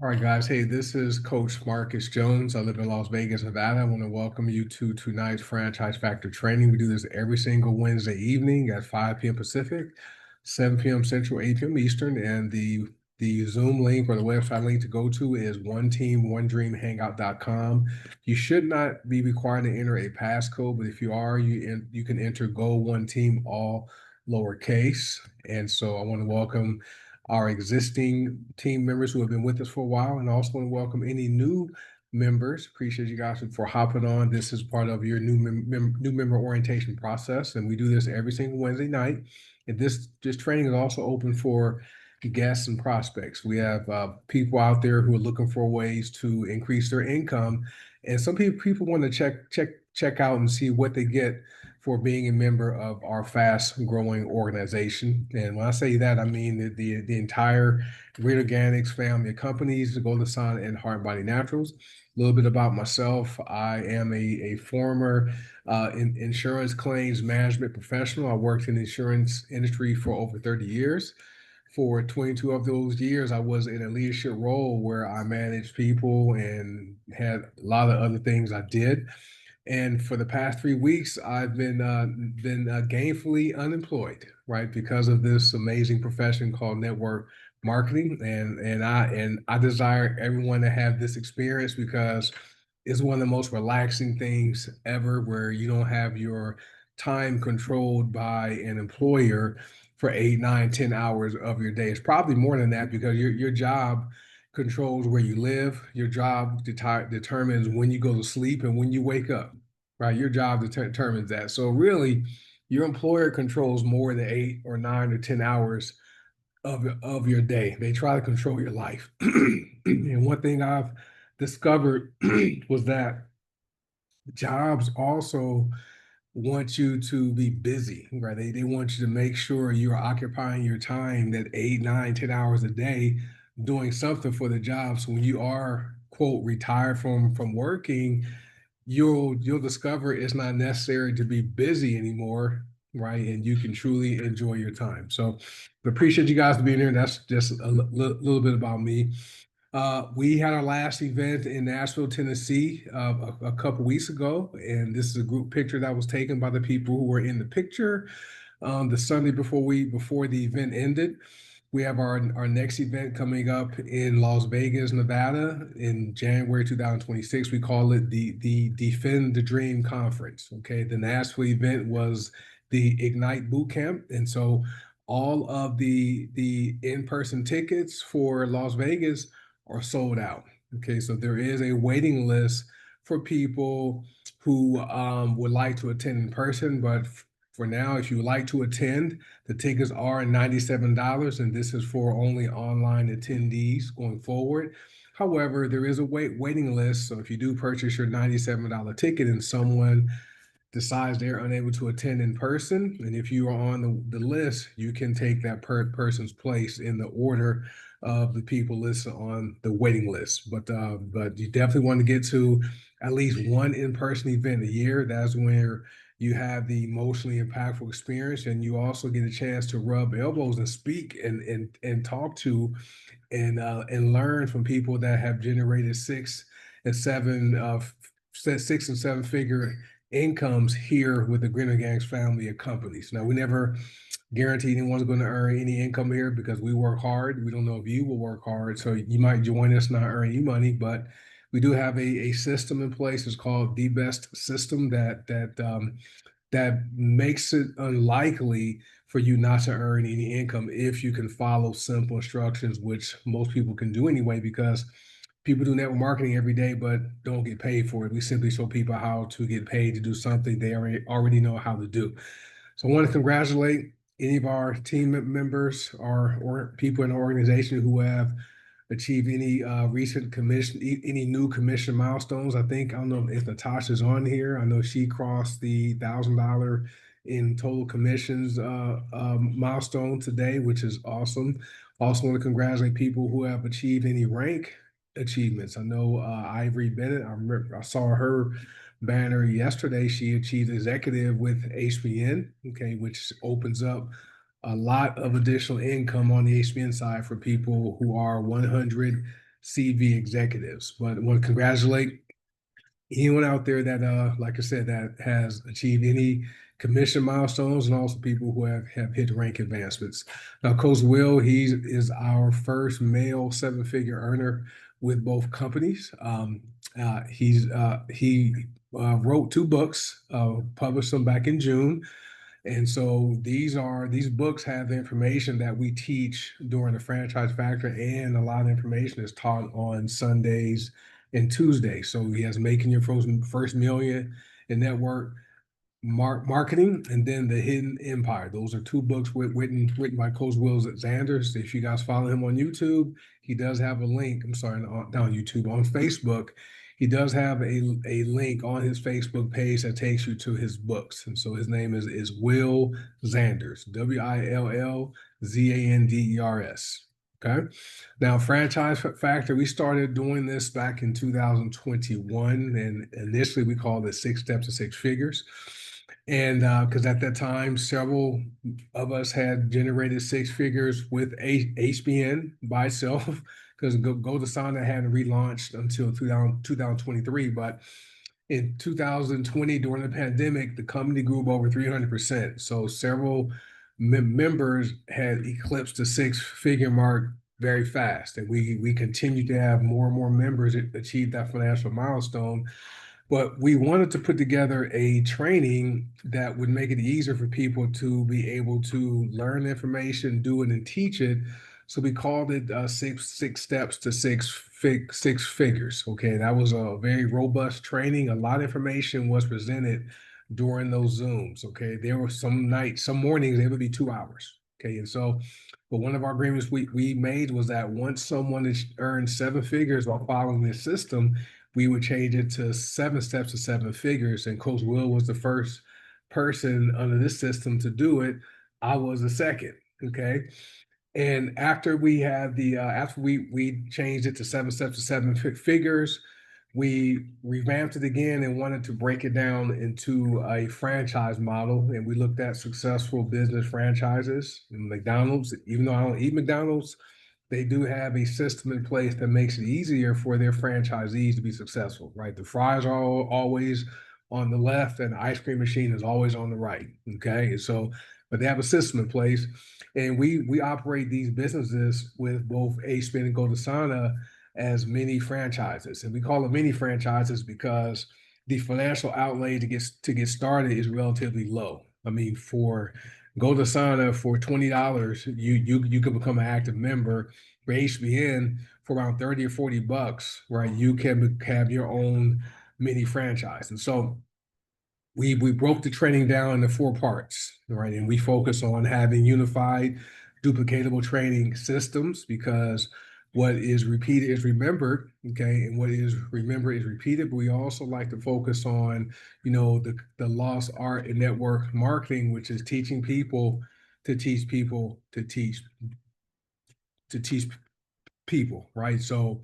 All right, guys. Hey, this is Coach Marcus Jones. I live in Las Vegas, Nevada. I want to welcome you to tonight's Franchise Factor training. We do this every single Wednesday evening at 5 p.m. Pacific, 7 p.m. Central, 8 p.m. Eastern. And the Zoom link or the website link to go to is oneteam1dreamhangout.com. You should not be required to enter a passcode, but if you are, you can enter Go One Team all lowercase. And so I want to welcome our existing team members who have been with us for a while, and also want to welcome any new members. Appreciate you guys for hopping on. This is part of your new member orientation process, and we do this every single Wednesday night. And this training is also open for guests and prospects. We have people out there who are looking for ways to increase their income, and some people want to check out and see what they get for being a member of our fast growing organization. And when I say that, I mean the entire Green Organics family of companies, the Golden Sun and Heart Body Naturals. A little bit about myself. I am a former insurance claims management professional. I worked in the insurance industry for over 30 years. For 22 of those years, I was in a leadership role where I managed people and had a lot of other things I did. And for the past 3 weeks, I've been gainfully unemployed, right, because of this amazing profession called network marketing. And I desire everyone to have this experience because it's one of the most relaxing things ever, where you don't have your time controlled by an employer for 8, 9, 10 hours of your day. It's probably more than that because your job controls where you live. Your job determines when you go to sleep and when you wake up, right? Your job determines that. So really, your employer controls more than 8 or 9 or 10 hours of your day. They try to control your life. And one thing I've discovered was that jobs also want you to be busy, right? They want you to make sure you're occupying your time that 8, 9, 10 hours a day doing something for the job. So when you are, quote, retired from working, you'll discover it's not necessary to be busy anymore, right? And you can truly enjoy your time. So I appreciate you guys being here. That's just a little bit about me. We had our last event in Nashville, Tennessee, a couple weeks ago, and this is a group picture that was taken by the people who were in the picture the Sunday before the event ended. We have our next event coming up in Las Vegas, Nevada, in January 2026. We call it the Defend the Dream Conference. Okay, the Nashville event was the Ignite Boot Camp, and so all of the in-person tickets for Las Vegas are sold out. Okay, so there is a waiting list for people who would like to attend in person, but for now, if you would like to attend, the tickets are $97, and this is for only online attendees going forward. However, there is a waiting list, so if you do purchase your $97 ticket and someone decides they're unable to attend in person, and if you are on the list, you can take that person's place in the order of the people listed on the waiting list. But you definitely want to get to at least one in-person event a year. That's where you have the emotionally impactful experience, and you also get a chance to rub elbows and speak and talk to and learn from people that have generated and seven uh, 6 and 7 figure incomes here with the Green Organics family of companies. Now, we never guarantee anyone's going to earn any income here because we work hard. We don't know if you will work hard. So you might join us, not earn any money, but we do have a system in place. It's called the best system that makes it unlikely for you not to earn any income if you can follow simple instructions, which most people can do anyway, because people do network marketing every day but don't get paid for it. We simply show people how to get paid to do something they already know how to do. So I want to congratulate any of our team members or people in the organization who have achieved any recent commission, any new commission milestones. I don't know if Natasha's on here. I know she crossed the $1,000 in total commissions milestone today, which is awesome. Also want to congratulate people who have achieved any rank achievements. I know Ivory Bennett, I saw her banner yesterday. She achieved executive with HBN, okay, which opens up a lot of additional income on the HBN side for people who are 100 CV executives. But I want to congratulate anyone out there that, like I said, that has achieved any commission milestones, and also people who have hit rank advancements. Now, Coach Will, he is our first male seven-figure earner with both companies. He wrote two books, published them back in June. And so these books have the information that we teach during the franchise factory, and a lot of information is taught on Sundays and Tuesdays. So he has Making Your First Million in Network Marketing, and then The Hidden Empire. Those are two books written by Coach Will Zanders. If you guys follow him on YouTube, he does have a link. I'm sorry, not on YouTube, on Facebook. He does have a link on his Facebook page that takes you to his books. And so his name is Will Zanders, WILLZANDERS. Okay. Now, Franchise Factor, we started doing this back in 2021, and initially we called it 6 Steps to Six Figures. And because at that time, several of us had generated six figures with HBN by itself, because GoToSana hadn't relaunched until 2023. But in 2020, during the pandemic, the company grew over 300%. So several members had eclipsed the six-figure mark very fast, and we continue to have more and more members achieve that financial milestone. But we wanted to put together a training that would make it easier for people to be able to learn information, do it, and teach it. So we called it six steps to six figures. Okay, that was a very robust training. A lot of information was presented during those Zooms. Okay, there were some nights, some mornings, it would be 2 hours. Okay, and so, but one of our agreements we made was that once someone has earned seven figures while following this system, we would change it to 7 steps to seven figures. And Coach Will was the first person under this system to do it. I was the second. Okay. And after we had after we changed it to 7 steps to seven figures, we revamped it again and wanted to break it down into a franchise model. And we looked at successful business franchises. And McDonald's, even though I don't eat McDonald's, they do have a system in place that makes it easier for their franchisees to be successful, right? The fries are always on the left, and the ice cream machine is always on the right. Okay. And so, but they have a system in place. And we operate these businesses with both HBN and GoToSana as mini franchises. And we call them mini franchises because the financial outlay to get started is relatively low. I mean, for GoToSana for $20, you can become an active member. For HBN for around 30 or $40, right? You can have your own mini franchise. And so we broke the training down into 4 parts, right? And we focus on having unified, duplicatable training systems, because what is repeated is remembered, okay, and what is remembered is repeated. But we also like to focus on, the lost art in network marketing, which is teaching people to teach people to teach people, right? So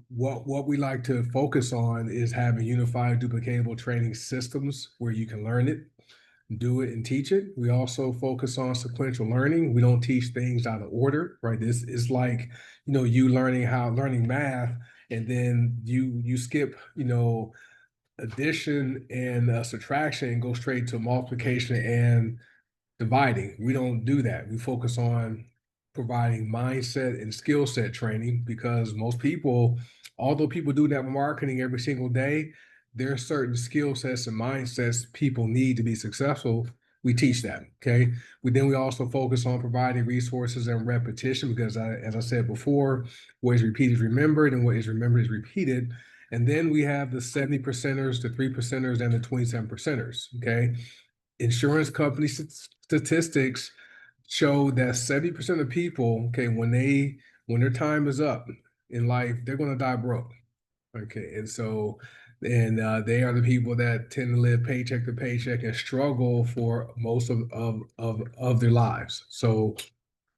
what we like to focus on is having unified, duplicatable training systems where you can learn it, do it, and teach it. We also focus on sequential learning. We don't teach things out of order, right? This is like, you learning math, and then you skip, addition and subtraction, and go straight to multiplication and dividing. We don't do that. We focus on providing mindset and skill set training, because most people, although people do that marketing every single day, there are certain skill sets and mindsets people need to be successful. We teach that. Okay. We also focus on providing resources and repetition, because as I said before, what is repeated is remembered, and what is remembered is repeated. And then we have the 70 percenters, the 3 percenters, and the 27 percenters. Okay. Insurance company statistics show that 70% of people, okay, when their time is up in life, they're going to die broke. Okay. And so, and they are the people that tend to live paycheck to paycheck and struggle for most of their lives. So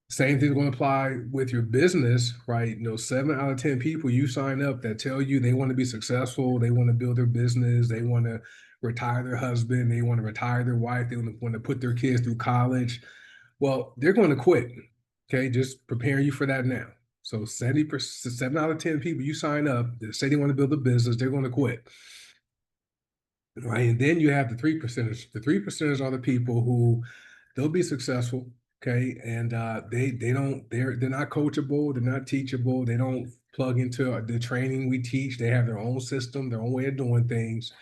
same thing is going to apply with your business, right? 7 out of 10 people you sign up that tell you they want to be successful, they want to build their business, they want to retire their husband, they want to retire their wife, they want to put their kids through college. Well, they're going to quit. Okay, just prepare you for that now. So 70%, 7 out of 10 people you sign up that say they want to build a business, they're going to quit. Right. And then you have the 3 percenters. The 3 percenters are the people who they'll be successful. Okay. And they're not coachable, they're not teachable, they don't plug into the training we teach. They have their own system, their own way of doing things.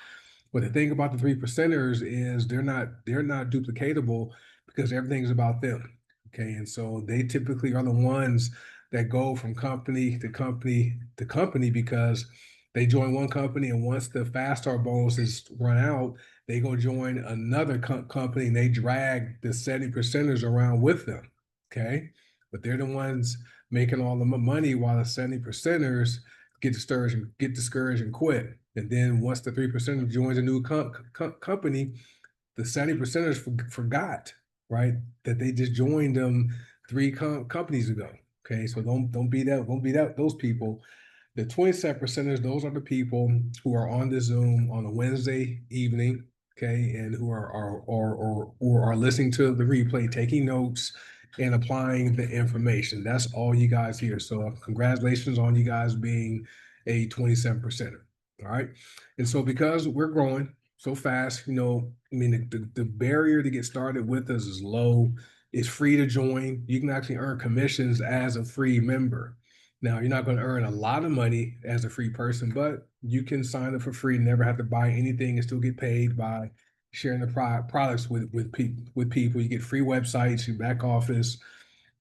But the thing about the 3 percenters is they're not duplicatable because everything's about them. Okay. And so they typically are the ones that go from company to company to company because they join one company, and once the fast start bonuses run out, they go join another company and they drag the 70 percenters around with them. Okay. But they're the ones making all the money while the 70 percenters get discouraged and quit. And then once the 3 percenters joins a new company, the 70 percenters forgot, right, that they just joined them three companies ago. Okay, so don't be those people. The 27 percenters, those are the people who are on the Zoom on a Wednesday evening, okay, and who are listening to the replay, taking notes and applying the information. That's all you guys here. So congratulations on you guys being a 27 percenter. All right. And so because we're growing so fast, I mean, the barrier to get started with us is low. It's free to join. You can actually earn commissions as a free member. Now, you're not going to earn a lot of money as a free person, but you can sign up for free, never have to buy anything, and still get paid by sharing the products with people. You get free websites, your back office.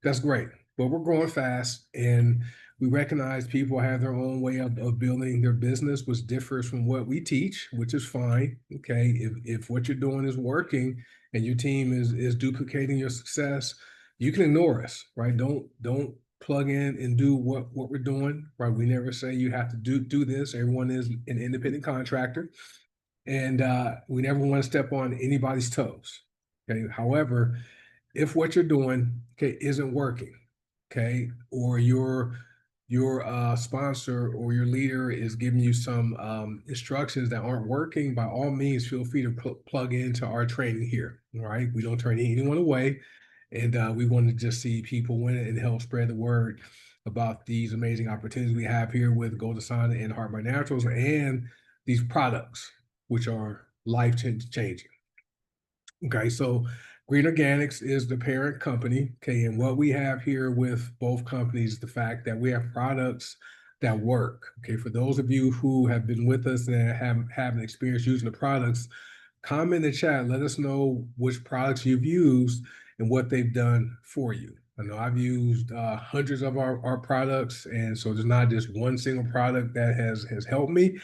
That's great. But we're growing fast, and we recognize people have their own way of building their business, which differs from what we teach, which is fine. Okay. If what you're doing is working and your team is duplicating your success, you can ignore us, right? Don't plug in and do what we're doing, right? We never say you have to do this. Everyone is an independent contractor, and we never want to step on anybody's toes. Okay. However, if what you're doing, okay, isn't working, okay, or your sponsor or your leader is giving you some instructions that aren't working, by all means, feel free to plug into our training here. All right, we don't turn anyone away, and we want to just see people win it and help spread the word about these amazing opportunities we have here with Goldasana and Heart by Naturals and these products, which are life changing. Okay, so Green Organics is the parent company. Okay, and what we have here with both companies is the fact that we have products that work. Okay, for those of you who have been with us and have an experience using the products, comment in the chat. Let us know which products you've used and what they've done for you. I know I've used hundreds of our products, and so there's not just one single product that has helped me.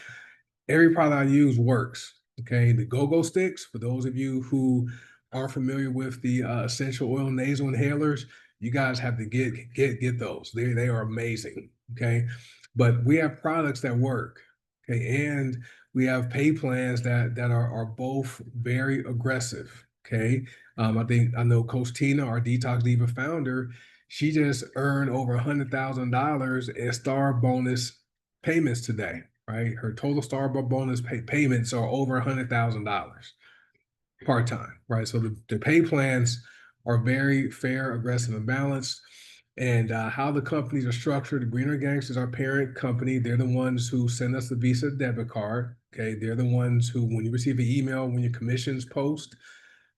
Every product I use works. Okay, the Go-Go sticks, for those of you who are familiar with the essential oil nasal inhalers, you guys have to get those. They are amazing. Okay, but we have products that work. Okay, and we have pay plans that are both very aggressive. Okay, I know Coach Tina, our Detox Diva founder, she just earned over $100,000 in star bonus payments today. Right, her total star bonus payments are over $100,000 part time. Right, so the pay plans are very fair, aggressive, and balanced. And how the companies are structured, Green Organics is our parent company. They're the ones who send us the Visa debit card. Okay, they're the ones who, when you receive an email, when your commissions post,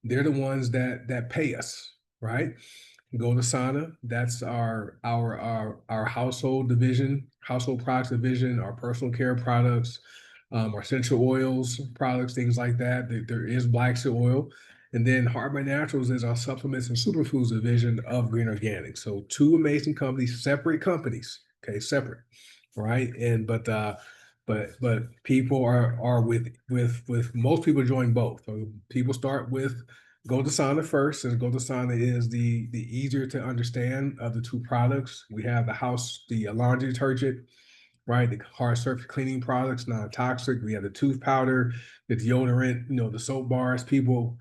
they're the ones that pay us, right? Goldasana, that's our household division, household products division, our personal care products, our essential oils products, things like that. There is Black Seal Oil. And then Heart by Naturals is our supplements and superfoods division of Green Organics. So two amazing companies, separate companies, okay, separate, right? And but people are with most people join both. So people start with Goldasana first, since Goldasana is the easier to understand of the two products. We have the laundry detergent, right? The hard surface cleaning products, non-toxic. We have the tooth powder, the deodorant, the soap bars. People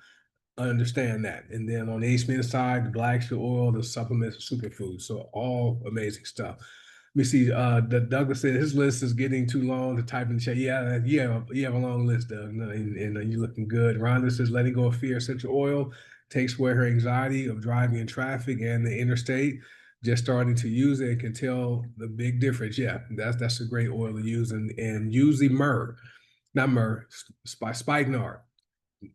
understand that. And then on the HMN side, the Black Seal Oil, the supplements, superfoods. So all amazing stuff. Let me see. Douglas said his list is getting too long to type in the chat. Yeah, you have a long list, Doug, and you're looking good. Rhonda says letting go of fear essential oil takes away her anxiety of driving in traffic and the interstate. just starting to use it and can tell the big difference. Yeah, that's a great oil to use, and use the myrrh, not myrrh, spikenard.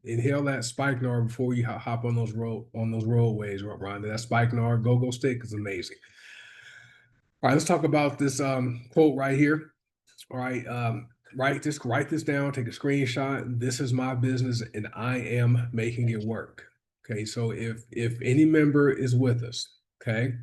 Inhale that spikenard before you hop on those roadways, Rhonda. That spikenard go-go stick is amazing. All right, let's talk about this quote right here. All right, write this down, take a screenshot. This is my business and I am making it work. Okay, so if any member is with us, okay,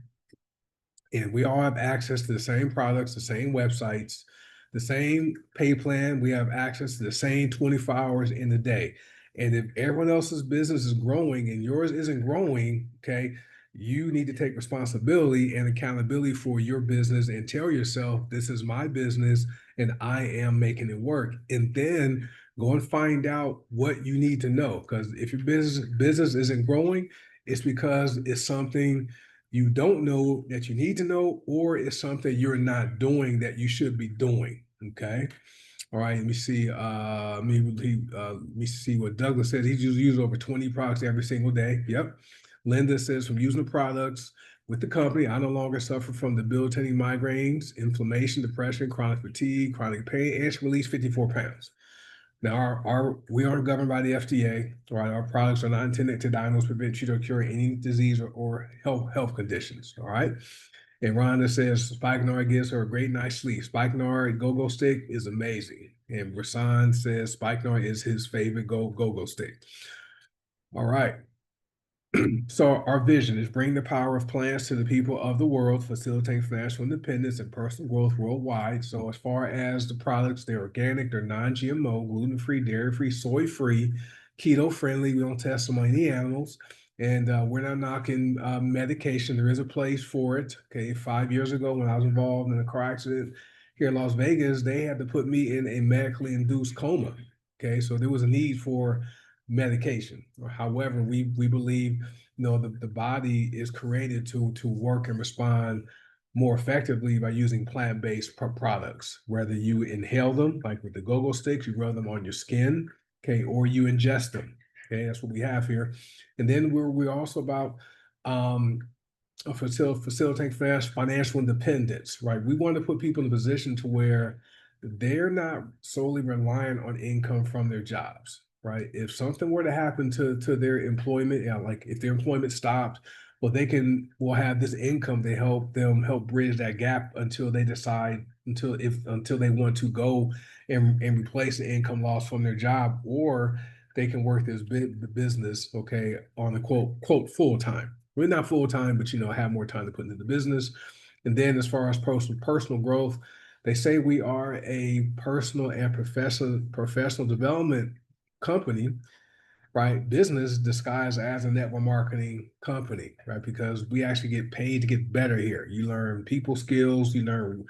and we all have access to the same products, the same websites, the same pay plan, we have access to the same 24 hours in the day. And if everyone else's business is growing and yours isn't growing, okay, you need to take responsibility and accountability for your business and tell yourself, this is my business and I am making it work. And then go and find out what you need to know. Because if your business isn't growing, it's because it's something you don't know that you need to know, or it's something you're not doing that you should be doing. Okay. All right, let me see. Let me see what Douglas says. He uses over 20 products every single day. Yep. Linda says, from using the products with the company, I no longer suffer from debilitating migraines, inflammation, depression, chronic fatigue, chronic pain, and she released 54 pounds. Now, we aren't governed by the FDA, right? Our products are not intended to diagnose, prevent, treat, or cure any disease or health conditions. All right. And Rhonda says spikenard gives her a great night's sleep. Spikenard go-go stick is amazing. And Rasan says spikenard is his favorite go-go stick. All right. So our vision is bring the power of plants to the people of the world, facilitate financial independence and personal growth worldwide. So as far as the products, they're organic, they're non-GMO, gluten-free, dairy-free, soy-free, keto-friendly. We don't test them on any animals. And we're not knocking medication. There is a place for it. Okay, 5 years ago when I was involved in a car accident here in Las Vegas, they had to put me in a medically induced coma. Okay, so there was a need for medication. However, we believe, the body is created to work and respond more effectively by using plant-based products. Whether you inhale them, like with the go-go sticks, you rub them on your skin, okay, or you ingest them. Okay, that's what we have here. And then we're also about facilitating financial independence, right? We want to put people in a position to where they're not solely relying on income from their jobs, right? If something were to happen to their employment, like if their employment stopped, well, will have this income to help bridge that gap until they decide, until they want to go and replace the income loss from their job, or they can work this business, okay, on the quote full time. We're not full time, but have more time to put into the business. And then as far as personal growth, they say we are a personal and professional development company, right? Business disguised as a network marketing company, right? Because we actually get paid to get better here. You learn people skills, you learn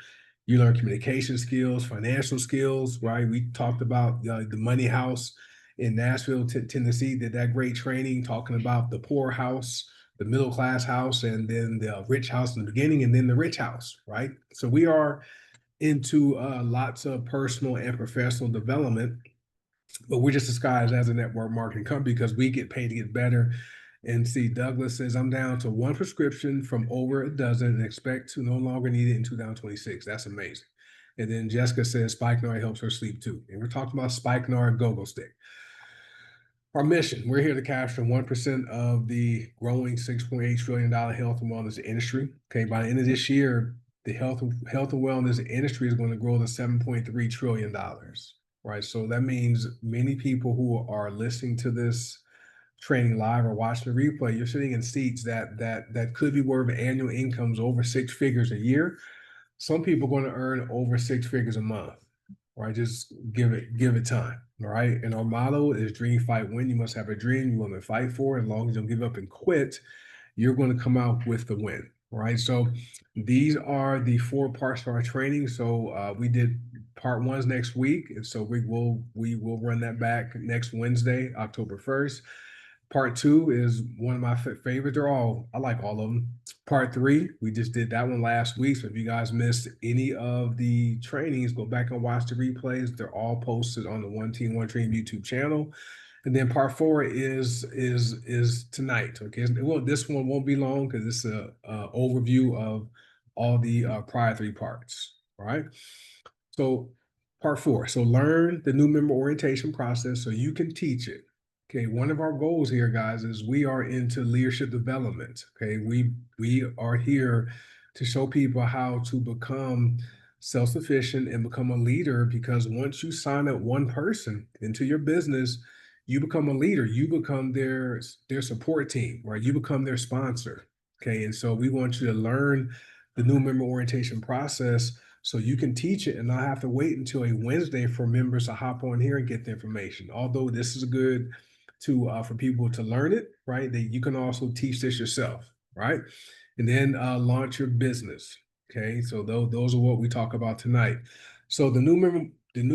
communication skills, financial skills, right? We talked about the Money House in Nashville, Tennessee, did that great training talking about the poor house, the middle class house, and then the rich house in the beginning, and then the rich house, right? So we are into lots of personal and professional development, but we're just disguised as a network marketing company because we get paid to get better. And see, Douglas says, I'm down to one prescription from over a dozen and expect to no longer need it in 2026. That's amazing. And then Jessica says spikenard helps her sleep too. And we're talking about spikenard go-go stick. Our mission, we're here to capture 1% of the growing $6.8 trillion health and wellness industry. Okay, by the end of this year, the health and wellness industry is going to grow to $7.3 trillion, right? So that means many people who are listening to this training live or watching the replay, you're sitting in seats that could be worth annual incomes over six figures a year. Some people are going to earn over six figures a month, right? Just give it time. All right. And our motto is dream, fight, win. You must have a dream you want to fight for. As long as you don't give up and quit, you're going to come out with the win. All right. So these are the 4 parts of our training. So we did part 1's next week. And so we will run that back next Wednesday, October 1st. Part 2 is one of my favorites. I like all of them. Part 3, we just did that one last week. So if you guys missed any of the trainings, go back and watch the replays. They're all posted on the One Team, One Dream YouTube channel. And then part four is tonight. Okay, well, this one won't be long because it's a overview of all the prior three parts. All right. So part four. So learn the new member orientation process so you can teach it. Okay, one of our goals here, guys, is we are into leadership development. Okay, we are here to show people how to become self-sufficient and become a leader, because once you sign up one person into your business, you become a leader. You become their support team, right? You become their sponsor. Okay, and so we want you to learn the new member orientation process so you can teach it and not have to wait until a Wednesday for members to hop on here and get the information. Although this is good to for people to learn it, right? That you can also teach this yourself, right? And then launch your business. Okay, so those are what we talk about tonight. So the new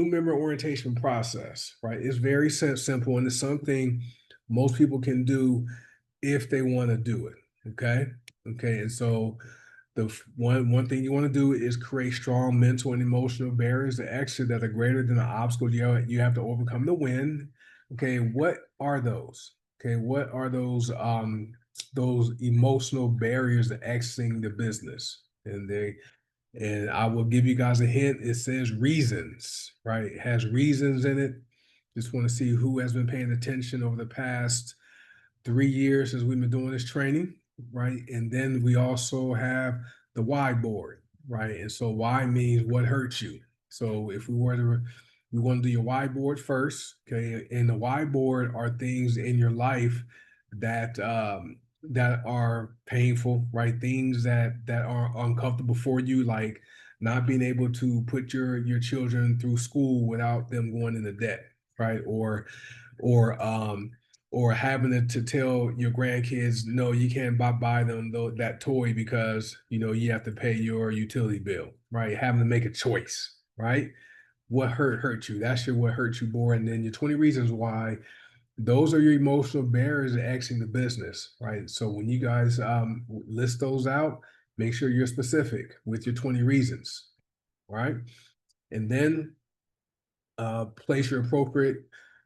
member orientation process, right? Is very simple, and it's something most people can do if they want to do it. Okay, okay, and so the one thing you want to do is create strong mental and emotional barriers to exit that are greater than the obstacle you have to overcome to win. Okay, what are those? Okay, what are those emotional barriers to exiting the business? And I will give you guys a hint. It says reasons, right? It has reasons in it. Just want to see who has been paying attention over the past 3 years since we've been doing this training, right? And then we also have the why board, right? And so why means what hurts you. So if we want to do your why board first, okay? And the why board are things in your life that that are painful, right? Things that are uncomfortable for you, like not being able to put your children through school without them going into debt, right? Or or having to tell your grandkids, no, you can't buy them that toy because you have to pay your utility bill, right? Having to make a choice, right? What hurt you? That's your what hurt you board, and then your 20 reasons why. Those are your emotional barriers to exiting the business, right? So when you guys list those out, make sure you're specific with your 20 reasons, right? And then place your appropriate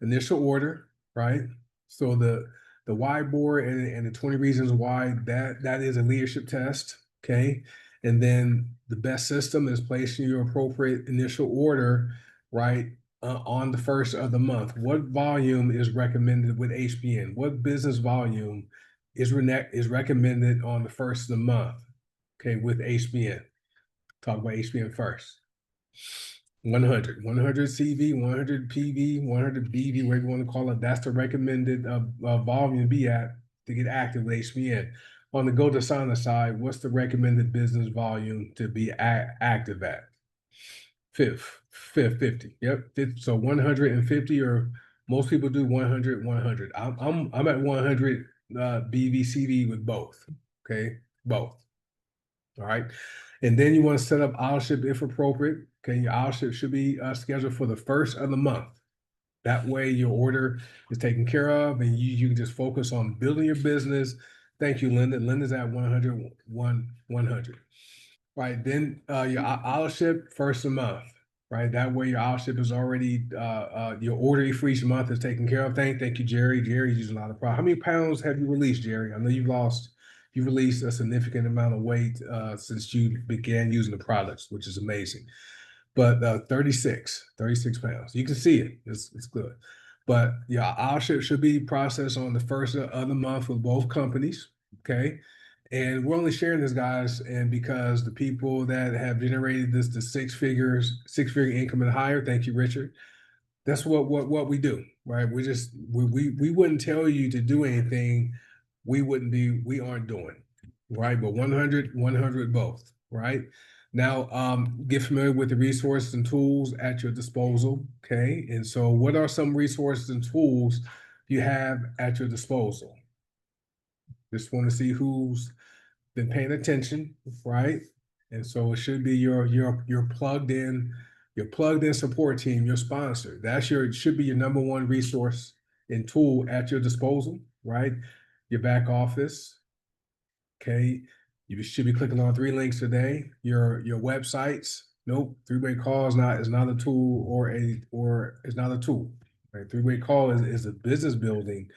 initial order, right? So the why board and the 20 reasons why, that is a leadership test, okay? And then the best system is placing your appropriate initial order, right, on the first of the month. What volume is recommended with HBN? What business volume is recommended on the first of the month, okay, with HBN? Talk about HBN first. 100 CV, 100 PV, 100 BV, whatever you want to call it. That's the recommended volume to be at to get active with HBN. On the Go to Sana side, what's the recommended business volume to be active at? Fifth, 50. Yep. So 150, or most people do 100, 100. I'm at 100 BV, CV with both. Okay, both. All right. And then you want to set up authorship if appropriate. Okay. Your authorship should be scheduled for the first of the month. That way your order is taken care of and you can just focus on building your business. Thank you, Linda. Linda's at 100, 100. Right. Then your authorship first of the month. Right. That way your authorship is already your order for each month is taken care of. Thank you, Jerry. Jerry's using a lot of product. How many pounds have you released, Jerry? I know you've released a significant amount of weight since you began using the products, which is amazing. But 36 pounds. You can see it. It's good. But yeah, authorship should be processed on the first of the month with both companies. Okay. And we're only sharing this, guys, and because the people that have generated the six figure income and higher, thank you, Richard. That's what we do, right? We wouldn't tell you to do anything we aren't doing, right? But 100 both, right? Now, get familiar with the resources and tools at your disposal, okay? And so what are some resources and tools you have at your disposal? Just want to see who's been paying attention, right? And so it should be your plugged in support team, your sponsor. Should be your number one resource and tool at your disposal, right? Your back office, okay. You should be clicking on 3 links today. Your websites. Nope, three-way call is not a tool or is not a tool. Right? Three-way call is a business building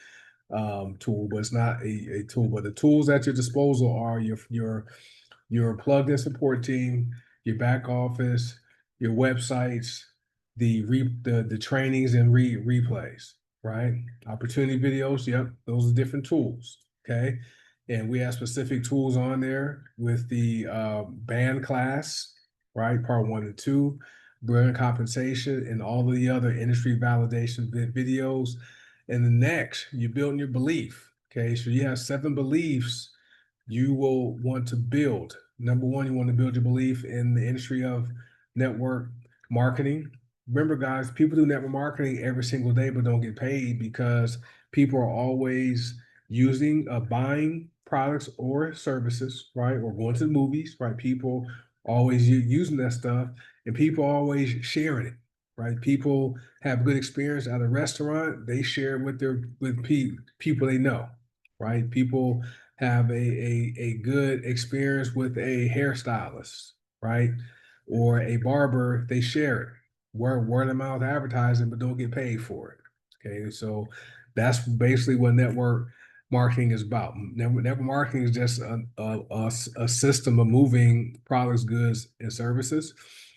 tool, but it's not a tool. But the tools at your disposal are your plugged in support team, your back office, your websites, the trainings and replays, right? Opportunity videos, yep, those are different tools. Okay. And we have specific tools on there with the band class, right? Part 1 and 2, brilliant compensation, and all of the other industry validation videos. And the next, you're building your belief. Okay. So you have 7 beliefs you will want to build. Number one, you want to build your belief in the industry of network marketing. Remember, guys, people do network marketing every single day, but don't get paid because people are always buying products or services, right? Or going to the movies, right? People always using that stuff, and people always sharing it, right? People have good experience at a restaurant, they share with people they know, right? People have a good experience with a hairstylist, right? Or a barber, they share it. Word of mouth advertising, but don't get paid for it. Okay, so that's basically what network marketing is about. Network marketing is just a system of moving products, goods, and services.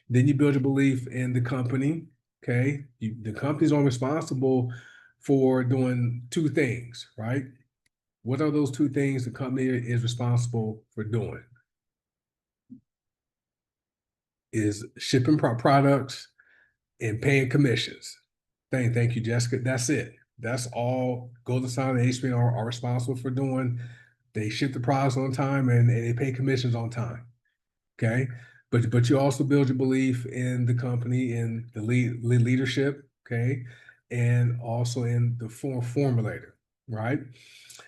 Then you build your belief in the company. Okay, the company's only responsible for doing 2 things, right? What are those 2 things the company is responsible for doing? Is shipping products and paying commissions. Thank you, Jessica. That's it. That's all Golden Sign and HBN are responsible for doing. They ship the products on time and they pay commissions on time. Okay. But you also build your belief in the company, in the leadership, okay, and also in the formulator, right?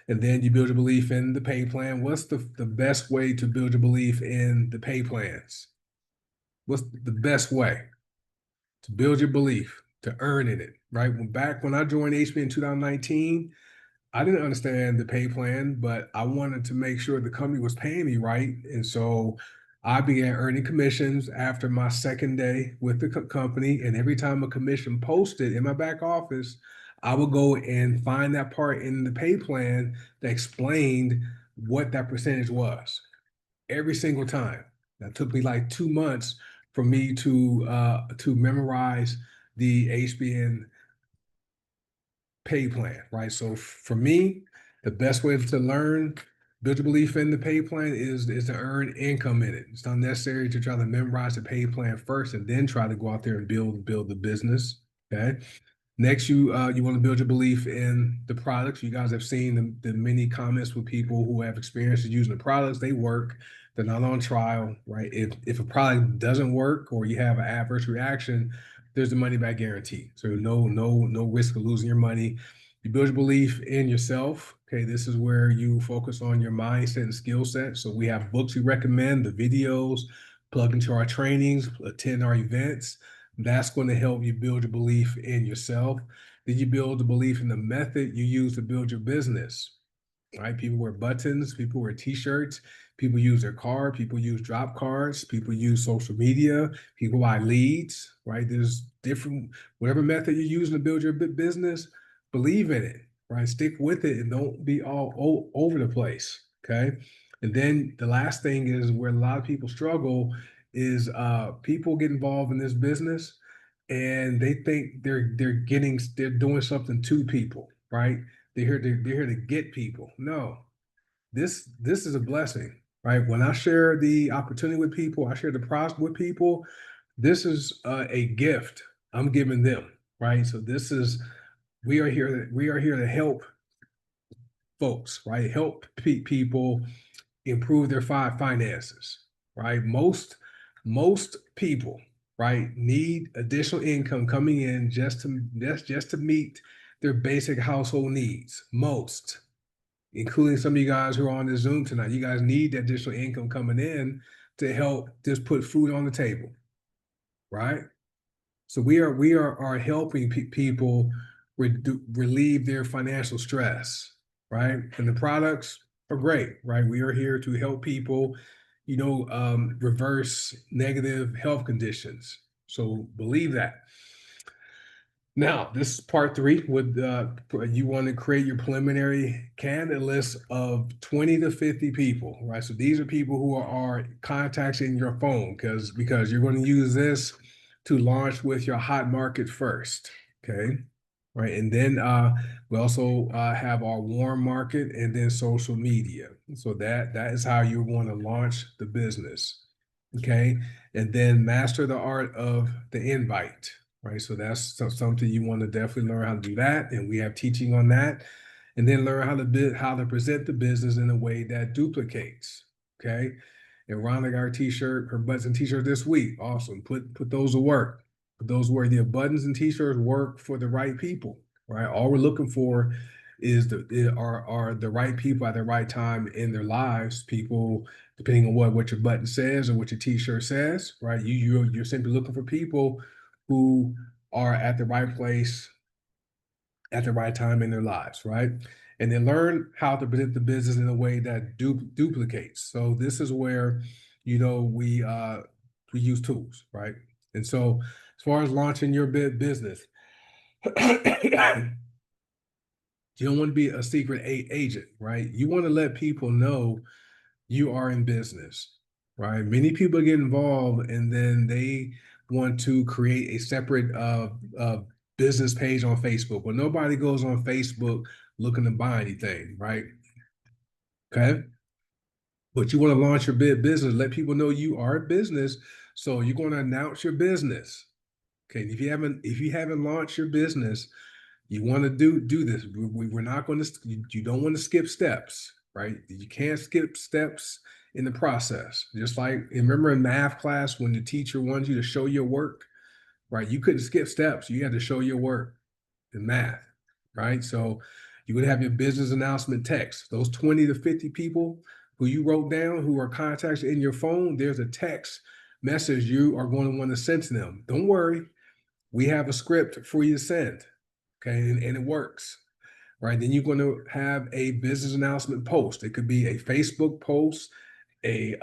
And then you build your belief in the pay plan. What's the best way to build your belief in the pay plans? What's the best way to build your belief, to earn in it, right? Back when I joined HB in 2019, I didn't understand the pay plan, but I wanted to make sure the company was paying me right. And so I began earning commissions after my second day with the company. And every time a commission posted in my back office, I would go and find that part in the pay plan that explained what that percentage was every single time. That took me like 2 months for me to memorize the HBN pay plan, right? So for me, the best way to learn, build your belief in the pay plan is to earn income in it. It's not necessary to try to memorize the pay plan first and then try to go out there and build the business. Okay. Next, you want to build your belief in the products. You guys have seen the many comments with people who have experience using the products. They work. They're not on trial, right? If a product doesn't work or you have an adverse reaction, there's the money back guarantee. So no risk of losing your money. You build your belief in yourself. Okay, this is where you focus on your mindset and skill set. So we have books we recommend, the videos, plug into our trainings, attend our events. That's going to help you build your belief in yourself. Then you build the belief in the method you use to build your business. Right? People wear buttons, people wear t-shirts, people use their card, people use drop cards, people use social media, people buy leads, right? There's different, whatever method you're using to build your business, believe in it, right? Stick with it and don't be all over the place. Okay. And then the last thing is where a lot of people struggle is people get involved in this business and they think they're doing something to people, right? They're here to get people. No, this is a blessing, right? When I share the opportunity with people, I share the process with people. This is a gift I'm giving them, right? So this is we are here to help folks, right? Help people improve their finances, right? Most people, right, need additional income coming in just to meet their basic household needs. Most, including some of you guys who are on this Zoom tonight, you guys need additional income coming in to help just put food on the table, right? So we are helping people relieve their financial stress, right? And the products are great, right? We are here to help people, reverse negative health conditions. So believe that. Now, this is part three. With you want to create your preliminary candidate list of 20 to 50 people, right? So these are people who are contacting your phone because you're going to use this to launch with your hot market first. Okay. Right. And then we also have our warm market and then social media. So that is how you're going to launch the business. Okay. And then master the art of the invite, right? So that's something you want to definitely learn how to do that. And we have teaching on that. And then learn how to present the business in a way that duplicates. Okay. And Rhonda got her t-shirt, her buttons and t-shirt this week. Awesome. Put those to work. Put those where the buttons and t-shirts work for the right people, right? All we're looking for is are the right people at the right time in their lives. People, depending on what your button says or what your t-shirt says, right? You're simply looking for people who are at the right place at the right time in their lives, right? And then learn how to present the business in a way that duplicates. So this is where, we use tools, right? And so as far as launching your business, you don't want to be a secret agent, right? You want to let people know you are in business, right? Many people get involved and then they want to create a separate business page on Facebook. Well, nobody goes on Facebook looking to buy anything, right? Okay. But you want to launch your business, let people know you are in business. So you're going to announce your business. Okay. If you haven't launched your business, you want to do this. We're not going to, you don't want to skip steps, right? You can't skip steps in the process. Just like, remember in math class when the teacher wanted you to show your work, right? You couldn't skip steps. You had to show your work in math, right? So you would have your business announcement text. Those 20 to 50 people who you wrote down who are contacts in your phone, there's a text message you are going to want to send to them. Don't worry. We have a script for you to send. Okay. And it works. Right. Then you're going to have a business announcement post. It could be a Facebook post, a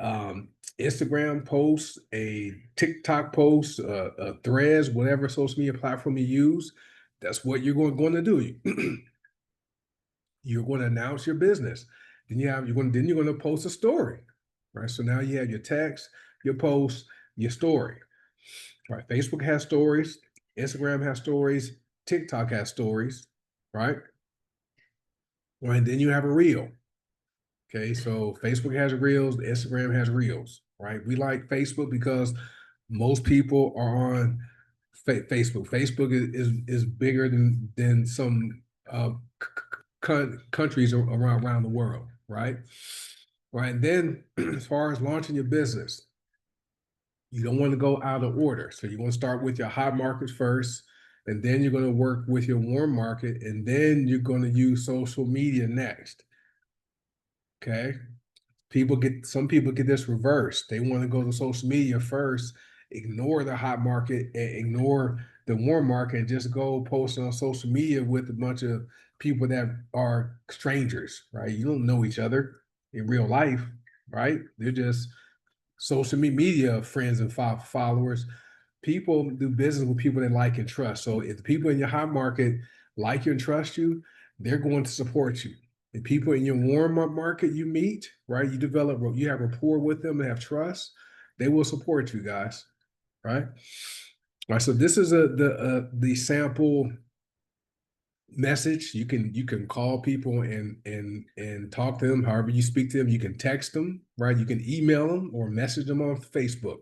Instagram post, a TikTok post, a Threads, whatever social media platform you use. That's what you're going to do. You're going to announce your business. You're going to post a story. Right. So now you have your text, your post, your story. Right. Facebook has stories, Instagram has stories, TikTok has stories, right? Right. And then you have a reel. Okay. So Facebook has reels, Instagram has reels, right? We like Facebook because most people are on Facebook. Facebook is bigger than some countries around the world, right? Right. And then as far as launching your business, you don't want to go out of order. So you want to start with your hot market first, and then you're going to work with your warm market, and then you're going to use social media next. Okay. Some people get this reversed. They want to go to social media first, ignore the hot market and ignore the warm market and just go post on social media with a bunch of people that are strangers, right? You don't know each other in real life, right? They're just social media friends and followers. People do business with people they like and trust. So if the people in your hot market like you and trust you, they're going to support you. The people in your warm up market you meet, right? You have rapport with them and have trust. They will support you guys, right? All right. So this is the sample message. You can call people and talk to them however you speak to them. You can text them, right? You can email them or message them on Facebook.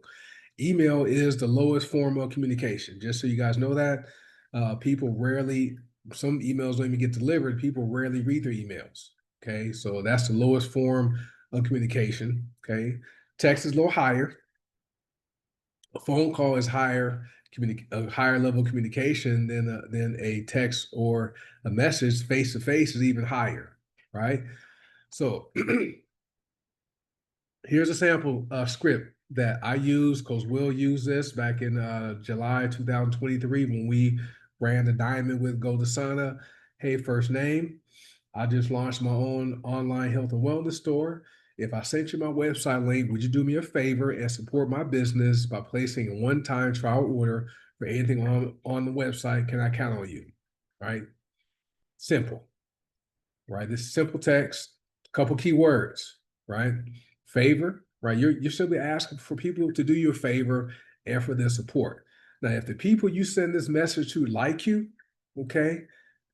Email is the lowest form of communication, just so you guys know that. People rarely, some emails don't even get delivered. People rarely read their emails. Okay. So that's the lowest form of communication. Okay. Text is a little higher. A phone call is a higher level of communication than a text or a message. Face to face is even higher, right? So here's a sample script that I used because Will used this back in July 2023 when we ran the Diamond with Goldasana. Hey, first name. I just launched my own online health and wellness store. If I sent you my website link, would you do me a favor and support my business by placing a one-time trial order for anything on the website. Can I count on you? Right? Simple, right? This is simple text, a couple keywords, right? Favor, right? You're simply asking for people to do you a favor and for their support. Now, if the people you send this message to like you, okay,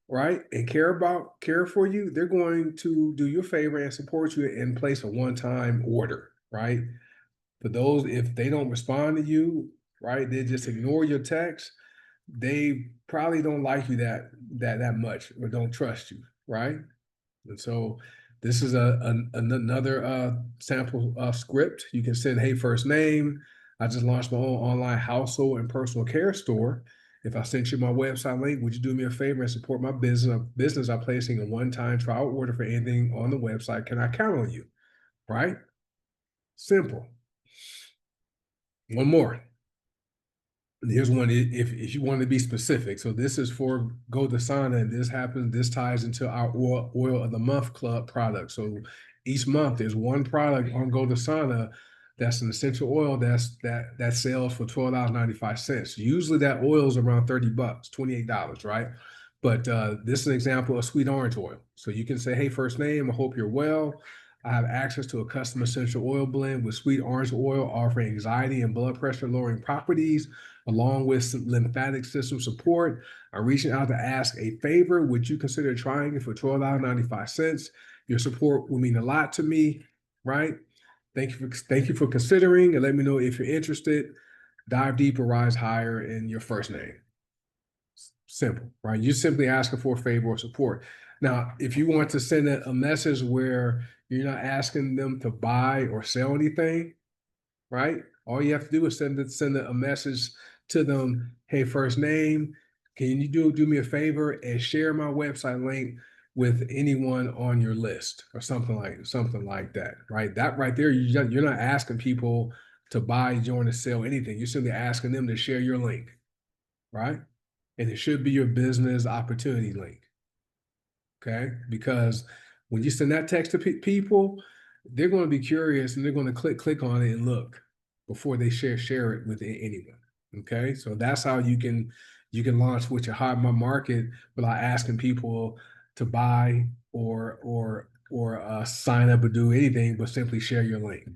right, and care for you, they're going to do you a favor and support you and place a one-time order, right? For those, if they don't respond to you, right, they just ignore your text, they probably don't like you that much or don't trust you, right? And so this is another sample script. You can send, hey, first name. I just launched my own online household and personal care store. If I sent you my website link, would you do me a favor and support my business by placing a one-time trial order for anything on the website? Can I count on you? Right? Simple. One more. Here's one if you want to be specific. So this is for GoDasana, and this ties into our oil of the month club product. So each month there's one product on GoDasana that's an essential oil that sells for $12.95. Usually that oil is around $30, $28, right? But this is an example of sweet orange oil. So you can say, hey, first name, I hope you're well. I have access to a custom essential oil blend with sweet orange oil offering anxiety and blood pressure lowering properties along with some lymphatic system support. I'm reaching out to ask a favor. Would you consider trying it for $12.95? Your support will mean a lot to me, right? Thank you for considering, and let me know if you're interested. Dive deeper, rise higher in your first name. Simple, right? You're simply asking for a favor or support. Now, if you want to send a message where you're not asking them to buy or sell anything, right? All you have to do is send a message to them. Hey, first name, can you do me a favor and share my website link with anyone on your list or something like that, right? That right there, you're not asking people to buy, join, or sell anything. You're simply asking them to share your link, right? And it should be your business opportunity link. Okay, because when you send that text to people, they're going to be curious and they're going to click on it and look before they share it with anyone. Okay, so that's how you can launch with your hot market without asking people to buy or sign up or do anything, but simply share your link.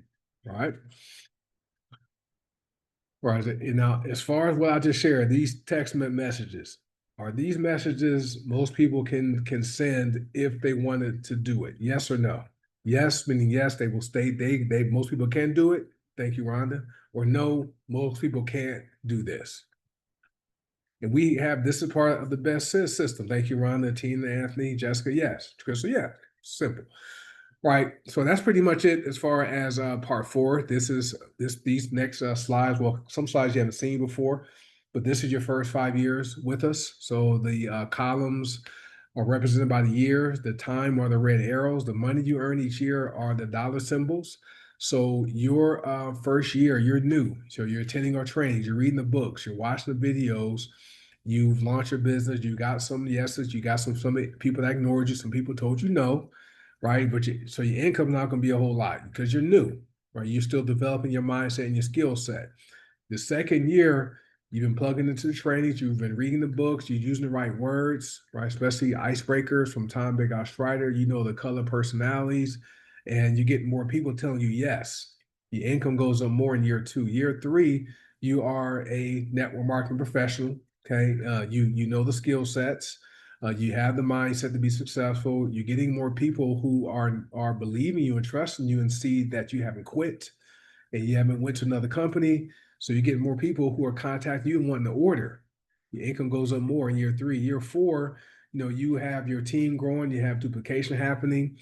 Right. Right. And now, as far as what I just shared, these text messages, are these messages most people can send if they wanted to do it? Yes or no? Yes, meaning yes, they will stay. They most people can do it. Thank you, Rhonda. Or no, most people can't do this. And we have this is part of the best system. Thank you, Rhonda, Tina, Anthony, Jessica. Yes, Crystal. Yeah, simple. Right. So that's pretty much it as far as part four. These next slides. Well, some slides you haven't seen before, but this is your first 5 years with us. So the columns are represented by the years. The time are the red arrows. The money you earn each year are the dollar symbols. So your first year, you're new. So you're attending our trainings. You're reading the books. You're watching the videos. You've launched your business. You got some yeses. You got some people that ignored you. Some people told you no, right? So your income's not going to be a whole lot because you're new, right? You're still developing your mindset and your skill set. The second year, you've been plugging into the trainings, you've been reading the books, you're using the right words, right? Especially icebreakers from Tom Big Ox Strider. You know the color personalities, and you get more people telling you yes. Your income goes up more in year two. Year three, you are a network marketing professional. Okay, you know the skill sets. You have the mindset to be successful. You're getting more people who are believing you and trusting you and see that you haven't quit and you haven't went to another company. So you get more people who are contacting you and wanting to order. Your income goes up more in year three. Year four, you have your team growing, you have duplication happening.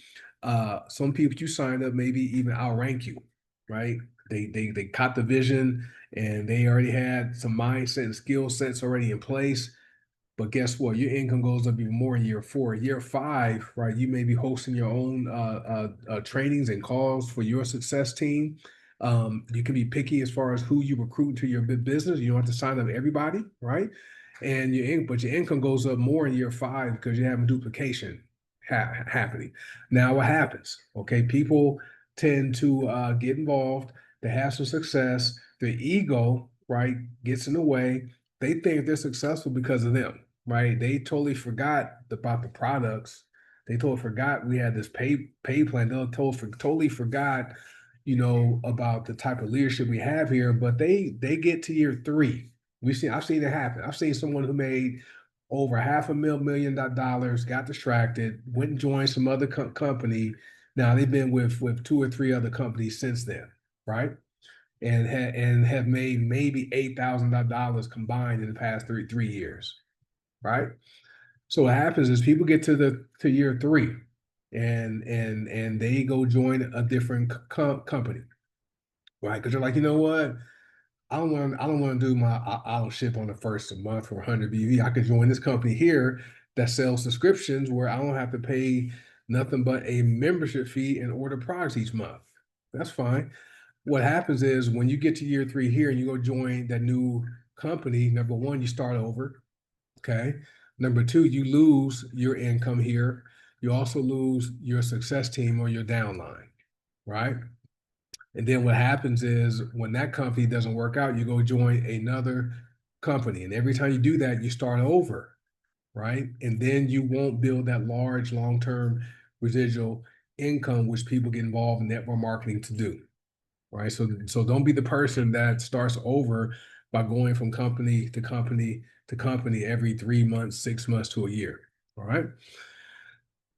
Some people you sign up maybe even outrank you, right? They caught the vision and they already had some mindset and skill sets already in place. But guess what? Your income goes up even more in year four. Year five, right? You may be hosting your own trainings and calls for your success team. You can be picky as far as who you recruit into your business. You don't have to sign up everybody, right? But your income goes up more in year five because you're having duplication happening. Now, what happens? Okay, people tend to get involved. They have some success. Their ego, right, gets in the way they think they're successful because of them, right? They totally forgot about the products. They totally forgot we had this pay plan. They totally forgot, about the type of leadership we have here. But they get to year three. I've seen it happen. I've seen someone who made over half a million dollars, got distracted, went and joined some other company. Now they've been with two or three other companies since then, right? And have made maybe $8,000 combined in the past three years, right? So what happens is people get to year three, and they go join a different company, right? Because they're like, you know what? I don't want to do my auto ship on the first of the month for 100 BV. I could join this company here that sells subscriptions where I don't have to pay nothing but a membership fee and order products each month. That's fine. What happens is when you get to year three here and you go join that new company, number one, you start over. Okay. Number two, you lose your income here. You also lose your success team or your downline, right? And then what happens is when that company doesn't work out, you go join another company. And every time you do that, you start over, right? And then you won't build that large long-term residual income, which people get involved in network marketing to do, right? So don't be the person that starts over by going from company to company to company every 3 months, 6 months to a year. All right.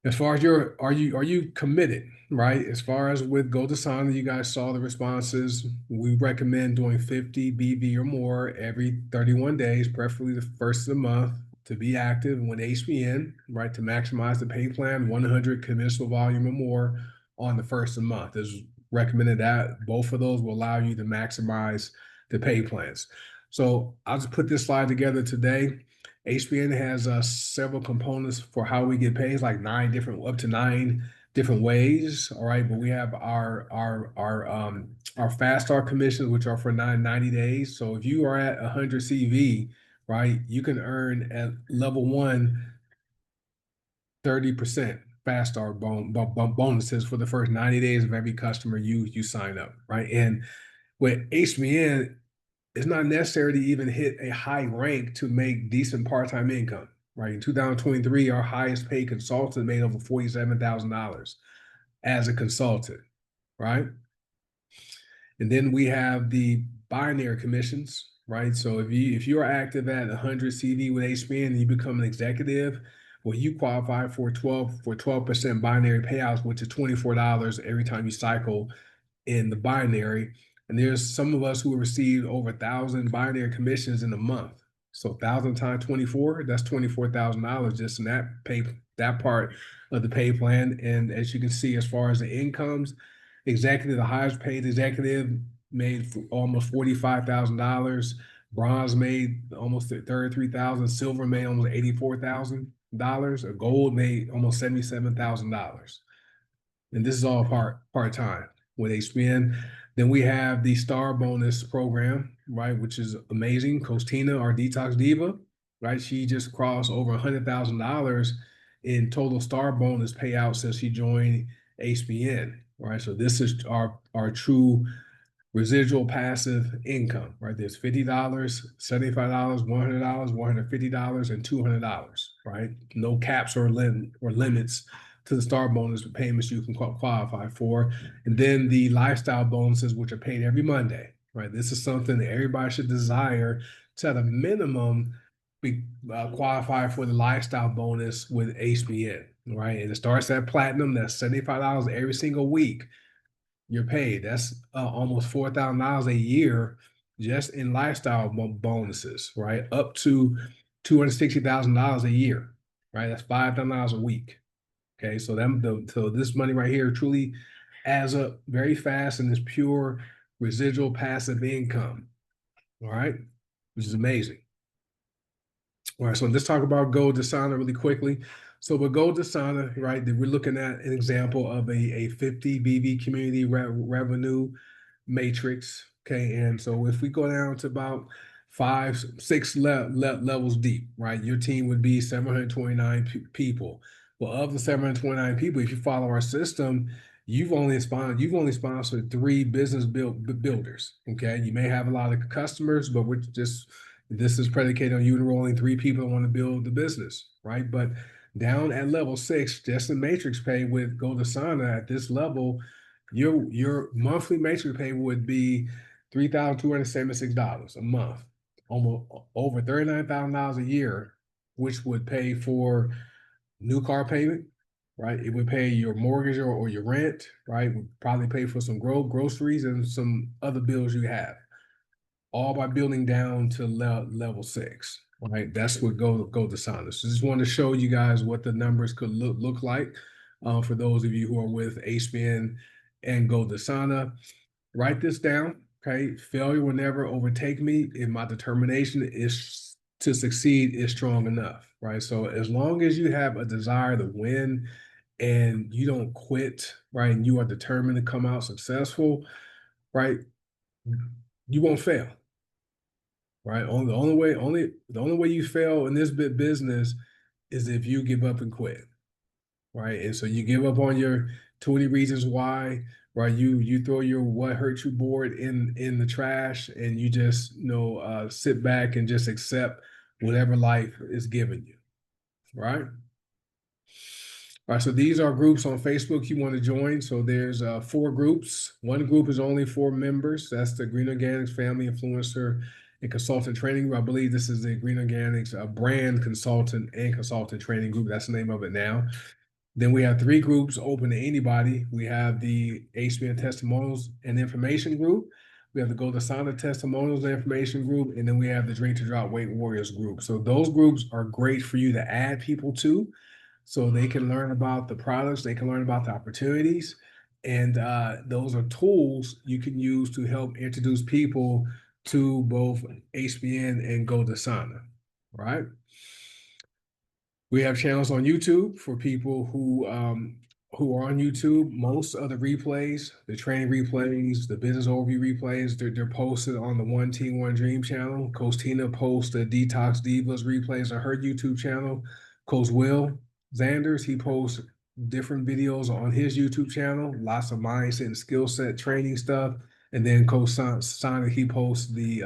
As far as are you committed, right? As far as with GoDasana, you guys saw the responses. We recommend doing 50 BV or more every 31 days, preferably the first of the month, to be active and with HBN, right? To maximize the pay plan, 100 conventional volume or more on the first of the month is recommended. That both of those will allow you to maximize the pay plans. So I'll just put this slide together today. HBN has several components for how we get paid, like up to 9 different ways. All right, but we have our fast start commissions, which are for 90 days. So if you are at 100 CV, right, you can earn at level one 30% fast start bonuses for the first 90 days of every customer you sign up, right? And with HBN, it's not necessary to even hit a high rank to make decent part-time income, right? In 2023, our highest paid consultant made over $47,000 as a consultant, right? And then we have the binary commissions, right? So if you are active at 100 CV with HBN and you become an executive, well, you qualify for 12% binary payouts, which is $24 every time you cycle in the binary. And there's some of us who received over 1,000 binary commissions in a month. So 1,000 times 24, that's $24,000 just in that part of the pay plan. And as you can see, as far as the incomes, the highest paid executive made almost $45,000. Bronze made almost 33,000. Silver made almost $84,000. A gold made almost $77,000. And this is all part-time with HBN. Then we have the Star Bonus program, right, which is amazing. Coach Tina, our detox diva, right, she just crossed over $100,000 in total Star Bonus payout since she joined HBN, right? So this is our true residual passive income, right? There's $50, $75, $100, $150, and $200, right? No caps or limits to the star bonus payments you can qualify for. And then the lifestyle bonuses, which are paid every Monday, right? This is something that everybody should desire to at a minimum qualify for the lifestyle bonus with HBN, right? And it starts at platinum. That's $75 every single week you're paid. That's almost $4,000 a year just in lifestyle bonuses, right? Up to $260,000 a year, right? That's $5,000 a week. Okay, so this money right here truly adds up very fast and is pure residual passive income. All right, which is amazing. All right, so let's talk about GoDasana really quickly. So with GoDasana, right, we're looking at an example of a 50 BV community revenue matrix. Okay, and so if we go down to about 6 levels deep, right, your team would be 729 people. Well, of the 729 people, if you follow our system, you've only sponsored 3 business builders. Okay, you may have a lot of customers, but we're just This is predicated on you enrolling 3 people that want to build the business, right? But down at level 6, just in matrix pay with GoldAsana at this level, your monthly matrix pay would be $3,276 a month, almost over $39,000 a year, which would pay for new car payment, right? It would pay your mortgage or your rent, right? Would probably pay for some groceries and some other bills you have, all by building down to level 6, right? That's what GoldAsana. So just wanted to show you guys what the numbers could look like for those of you who are with HBN and GoldAsana. Write this down, okay? Failure will never overtake me if my determination is to succeed is strong enough, right? So as long as you have a desire to win and you don't quit, right, and you are determined to come out successful, right, you won't fail, right? The only way you fail in this business is if you give up and quit, right? And so you give up on your 20 reasons why, right? You throw your what hurt you board in the trash, and you just sit back and just accept whatever life is giving you, right? All right, so these are groups on Facebook you want to join. So there's 4 groups. One group is only 4 members. That's the Green Organics Family Influencer and Consultant Training Group. I believe this is the Green Organics Brand Consultant and Consultant Training Group. That's the name of it now. Then we have 3 groups open to anybody. We have the HBN Testimonials and Information Group. We have the GoldAsana Testimonials and Information Group. And then we have the Drink to Drop Weight Warriors group. So those groups are great for you to add people to, so they can learn about the products, they can learn about the opportunities. And those are tools you can use to help introduce people to both HBN and GoldAsana, right? We have channels on YouTube for people who are on YouTube. Most of the replays, the training replays, the business overview replays, they're posted on the One Team One Dream channel. Coach Tina posts the Detox Divas replays on her YouTube channel. Coach Will Zanders, he posts different videos on his YouTube channel, lots of mindset and skill set training stuff. And then Coach Sonic, he posts the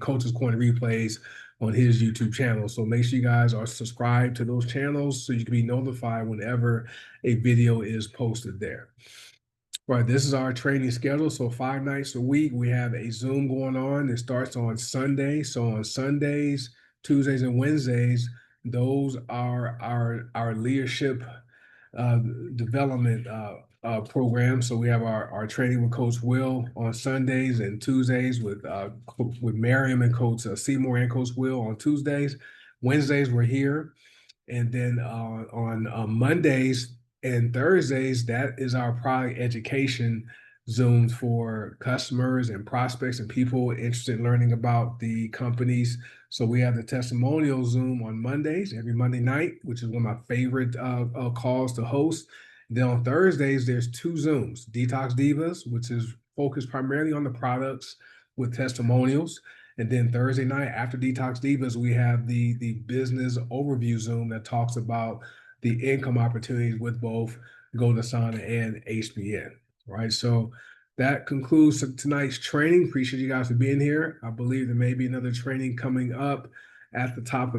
Coach's Corner replays on his YouTube channel. So make sure you guys are subscribed to those channels so you can be notified whenever a video is posted there. Right, this is our training schedule. So 5 nights a week, we have a Zoom going on. It starts on Sunday. So on Sundays, Tuesdays, and Wednesdays, those are our leadership development program. So we have our training with Coach Will on Sundays, and Tuesdays with Miriam and Coach Seymour and Coach Will on Tuesdays. Wednesdays we're here, and then on Mondays and Thursdays, that is our product education Zooms for customers and prospects and people interested in learning about the companies. So we have the testimonial Zoom on Mondays, every Monday night, which is one of my favorite calls to host. Then on Thursdays, there's 2 Zooms, Detox Divas, which is focused primarily on the products with testimonials. And then Thursday night after Detox Divas, we have the business overview Zoom that talks about the income opportunities with both GoldAsana and HBN. Right. So that concludes tonight's training. Appreciate you guys for being here. I believe there may be another training coming up at the top of the